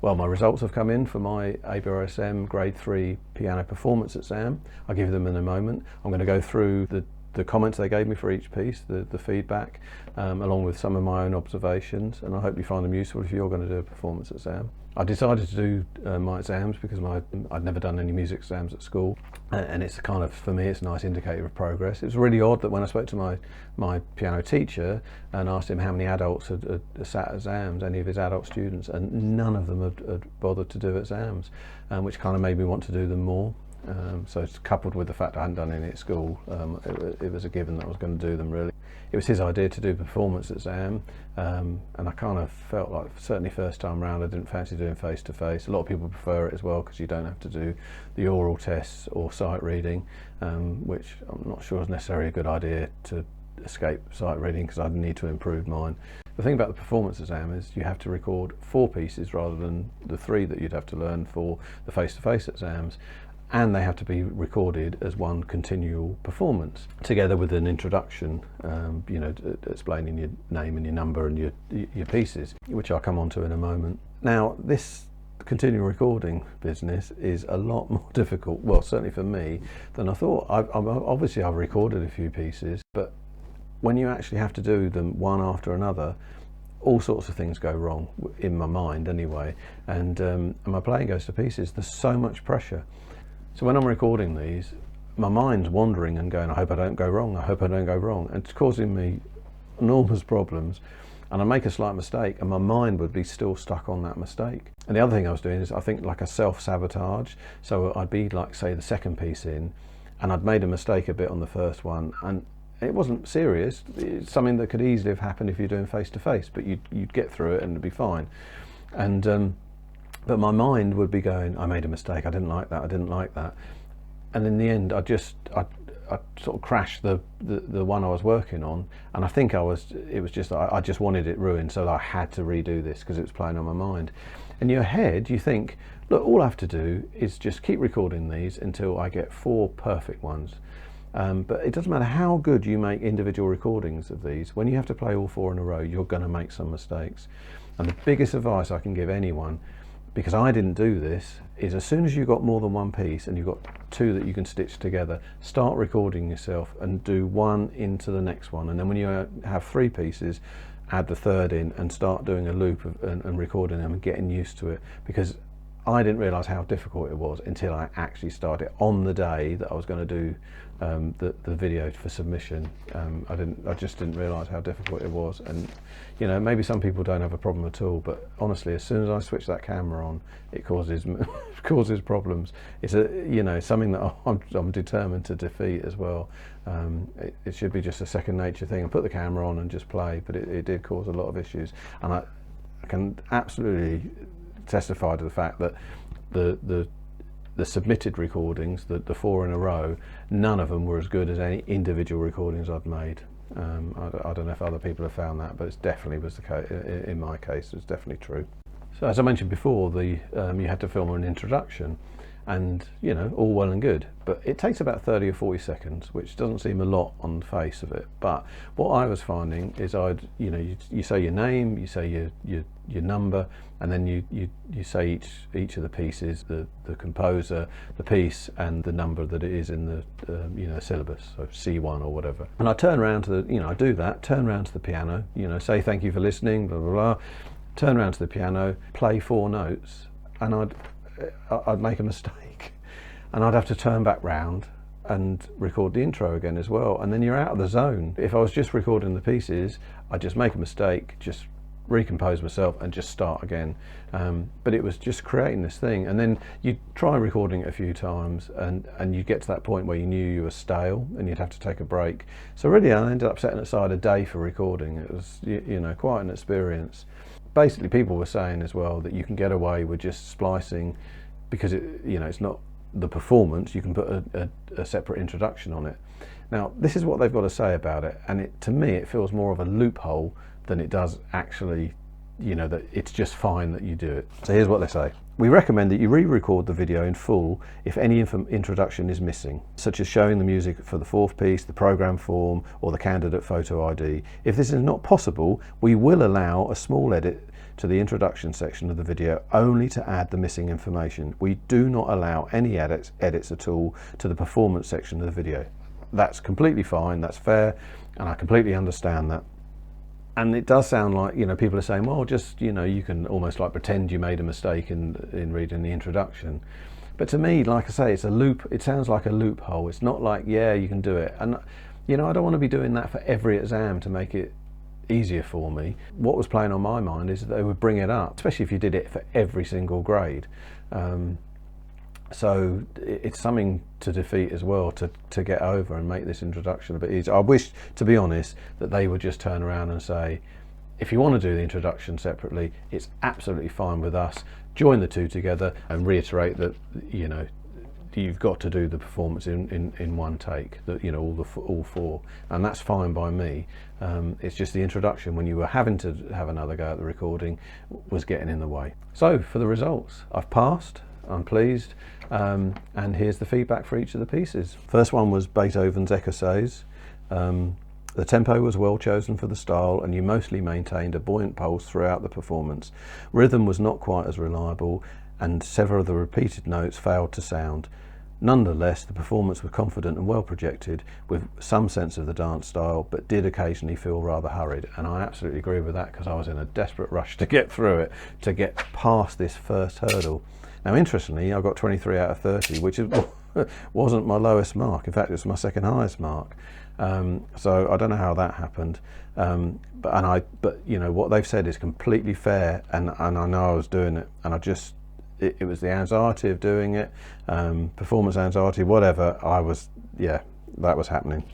Well, my results have come in for my ABRSM Grade 3 piano performance exam. I'll give them in a moment. I'm going to go through the comments they gave me for each piece, the feedback, along with some of my own observations, and I hope you find them useful if you're going to do a performance exam. I decided to do my exams because I'd never done any music exams at school, and it's kind of, for me, it's a nice indicator of progress. It was really odd that when I spoke to my piano teacher and asked him how many adults had sat exams, any of his adult students, and none of them had bothered to do exams, which kind of made me want to do them more. So it's coupled with the fact I hadn't done any at school, it was a given that I was going to do them, really. It was his idea to do a performance exam, and I kind of felt like, certainly first time round, I didn't fancy doing face-to-face. A lot of people prefer it as well because you don't have to do the oral tests or sight reading, which I'm not sure is necessarily a good idea to escape sight reading because I'd need to improve mine. The thing about the performance exam is you have to record 4 pieces rather than the 3 that you'd have to learn for the face-to-face exams. And they have to be recorded as one continual performance, together with an introduction, explaining your name and your number and your pieces, which I'll come on to in a moment. Now, this continual recording business is a lot more difficult, well, certainly for me, than I thought. Obviously, I've recorded a few pieces, but when you actually have to do them one after another, all sorts of things go wrong, in my mind anyway, and my playing goes to pieces. There's so much pressure. So when I'm recording these, my mind's wandering and going, I hope I don't go wrong, I hope I don't go wrong. And it's causing me enormous problems. And I make a slight mistake and my mind would be still stuck on that mistake. And the other thing I was doing is, I think, like a self-sabotage. So I'd be like, say, the second piece in, and I'd made a mistake a bit on the first one. And it wasn't serious. It's something that could easily have happened if you're doing face-to-face, but you'd get through it and it'd be fine. And but my mind would be going, I made a mistake, I didn't like that, I didn't like that. And in the end, I sort of crashed the one I was working on, and I think it was just, I just wanted it ruined, so I had to redo this because it was playing on my mind. In your head, you think, look, all I have to do is just keep recording these until I get 4 perfect ones. But it doesn't matter how good you make individual recordings of these, when you have to play all 4 in a row, you're going to make some mistakes. And the biggest advice I can give anyone, because I didn't do this, is as soon as you've got more than one piece and you've got 2 that you can stitch together, start recording yourself and do 1 into the next one. And then when you have 3 pieces, add the 3rd in and start doing a loop and recording them and getting used to it. Because I didn't realise how difficult it was until I actually started on the day that I was going to do the video for submission. I just didn't realise how difficult it was. And maybe some people don't have a problem at all, but honestly, as soon as I switch that camera on, it causes causes problems. It's something that I'm determined to defeat as well. It should be just a second nature thing, and put the camera on and just play, but it did cause a lot of issues. And I can absolutely testify to the fact that the submitted recordings, the 4 in a row, none of them were as good as any individual recordings I'd made. I don't know if other people have found that, but it definitely was the case. In my case, it's definitely true. So as I mentioned before, you had to film an introduction, and all well and good, but it takes about 30 or 40 seconds, which doesn't seem a lot on the face of it. But what I was finding is you say your name, you say your number, and then you say each of the pieces, the composer, the piece, and the number that it is in the syllabus, so C1 or whatever. And I turn around to I do that, turn around to the piano, say thank you for listening, blah blah blah, turn around to the piano, play 4 notes, and I'd make a mistake, and I'd have to turn back round and record the intro again as well, and then you're out of the zone. If I was just recording the pieces, I'd just make a mistake, just recompose myself and just start again. But it was just creating this thing, and then you'd try recording it a few times, and you'd get to that point where you knew you were stale and you'd have to take a break. So really I ended up setting aside a day for recording. It was quite an experience. Basically, people were saying as well that you can get away with just splicing because it's not the performance. You can put a separate introduction on it. Now, this is what they've got to say about it, and to me it feels more of a loophole than it does actually, that it's just fine that you do it. So here's what they say. We recommend that you re-record the video in full if any introduction is missing, such as showing the music for the 4th piece, the program form, or the candidate photo ID. If this is not possible, we will allow a small edit to the introduction section of the video only to add the missing information. We do not allow any edits at all to the performance section of the video. That's completely fine, that's fair, and I completely understand that. And it does sound like, you know, people are saying, well, just, you know, you can almost like pretend you made a mistake in reading the introduction. But to me, like I say, it's a loop. It sounds like a loophole. It's not like, yeah, you can do it. And, you know, I don't want to be doing that for every exam to make it easier for me. What was playing on my mind is that they would bring it up, especially if you did it for every single grade. So it's something to defeat as well, to get over and make this introduction a bit easier. I wish, to be honest, that they would just turn around and say, if you want to do the introduction separately, it's absolutely fine with us. Join the two together and reiterate that, you know, you've got to do the performance in one take, that, you know, all four, and that's fine by me. It's just the introduction, when you were having to have another go at the recording, was getting in the way. So for the results, I've passed. I'm pleased, and here's the feedback for each of the pieces. First one was Beethoven's Écossaise. The tempo was well chosen for the style, and you mostly maintained a buoyant pulse throughout the performance. Rhythm was not quite as reliable, and several of the repeated notes failed to sound. Nonetheless, the performance was confident and well projected, with some sense of the dance style, but did occasionally feel rather hurried. And I absolutely agree with that, because I was in a desperate rush to get through it, to get past this first hurdle. Now, interestingly, I got 23 out of 30, which wasn't my lowest mark. In fact, it was my second highest mark. So I don't know how that happened. But you know, what they've said is completely fair, and I know I was doing it, and it was the anxiety of doing it, performance anxiety, whatever. That was happening.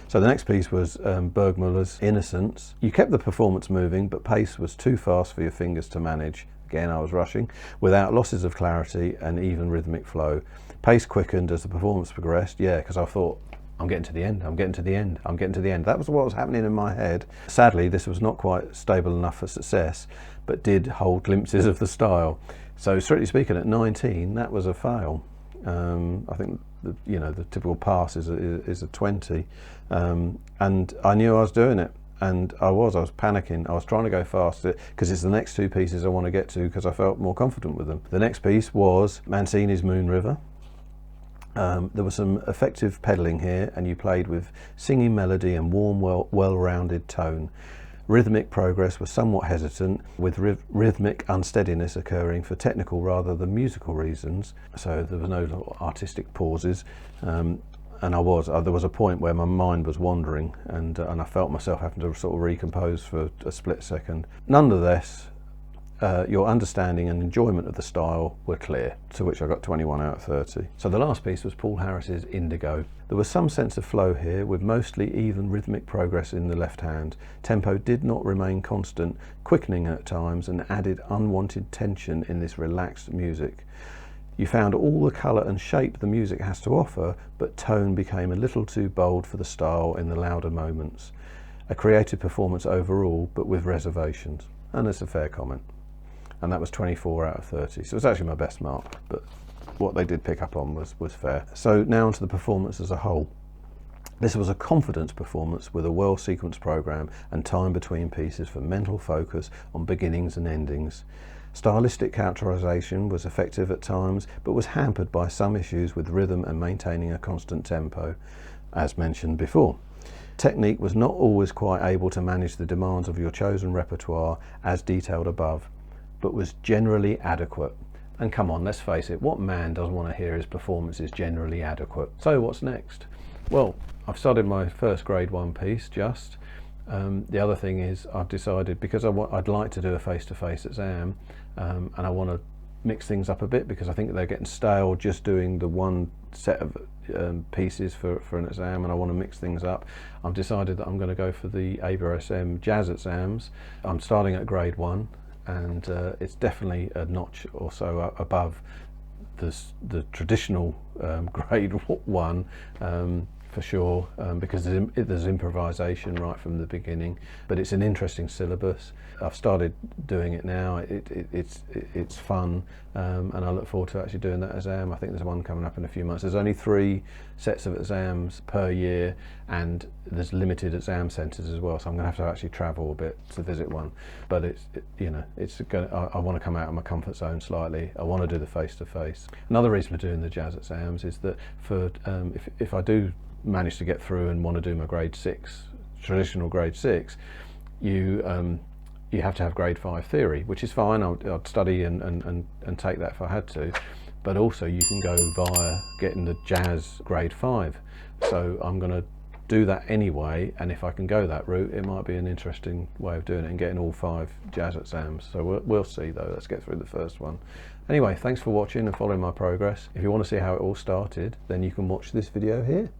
So the next piece was Bergmüller's Innocence. You kept the performance moving, but pace was too fast for your fingers to manage. Again, I was rushing, without losses of clarity and even rhythmic flow. Pace quickened as the performance progressed, because I thought, I'm getting to the end, I'm getting to the end, I'm getting to the end. That was what was happening in my head. Sadly, this was not quite stable enough for success, but did hold glimpses of the style. So strictly speaking, at 19, that was a fail. I think the typical pass is a 20, and I knew I was doing it. And I was panicking. I was trying to go faster because it's the next two pieces I want to get to, because I felt more confident with them. The next piece was Mancini's Moon River. There was some effective pedalling here, and you played with singing melody and warm, well-rounded tone. Rhythmic progress was somewhat hesitant, with rhythmic unsteadiness occurring for technical rather than musical reasons. So there was no artistic pauses. And there was a point where my mind was wandering, and I felt myself having to sort of recompose for a split second. Nonetheless, your understanding and enjoyment of the style were clear, to which I got 21 out of 30. So the last piece was Paul Harris's Indigo. There was some sense of flow here, with mostly even rhythmic progress in the left hand. Tempo did not remain constant, quickening at times, and added unwanted tension in this relaxed music. You found all the colour and shape the music has to offer, but tone became a little too bold for the style in the louder moments. A creative performance overall, but with reservations. And it's a fair comment. And that was 24 out of 30. So it's actually my best mark, but what they did pick up on was fair. So now onto the performance as a whole. This was a confidence performance with a well-sequenced programme and time between pieces for mental focus on beginnings and endings. Stylistic characterization was effective at times, but was hampered by some issues with rhythm and maintaining a constant tempo, as mentioned before. Technique was not always quite able to manage the demands of your chosen repertoire as detailed above, but was generally adequate. And come on, let's face it, what man doesn't want to hear his performance is generally adequate? So what's next? Well, I've started my first grade 1 piece, just. The other thing is, I've decided, because I'd like to do a face-to-face exam, and I want to mix things up a bit, because I think they're getting stale just doing the one set of pieces for an exam, and I want to mix things up. I've decided that I'm going to go for the ABRSM jazz exams. I'm starting at grade 1, and it's definitely a notch or so above the traditional grade 1. for sure, because there's improvisation right from the beginning, but it's an interesting syllabus. I've started doing it now. It's fun, and I look forward to actually doing that exam. I think there's one coming up in a few months. There's only 3 sets of exams per year, and there's limited exam centres as well, so I'm going to have to actually travel a bit to visit one. But I want to come out of my comfort zone slightly. I want to do the face-to-face. Another reason for doing the JAS exams is that if I do manage to get through and want to do my grade 6, traditional grade 6, you have to have grade 5 theory, which is fine. I'd study and take that if I had to, but also you can go via getting the JAS grade 5. So I'm going to do that anyway, and if I can go that route, it might be an interesting way of doing it and getting all 5 JAS exams. So we'll see though. Let's get through the first one. Anyway, thanks for watching and following my progress. If you want to see how it all started, then you can watch this video here.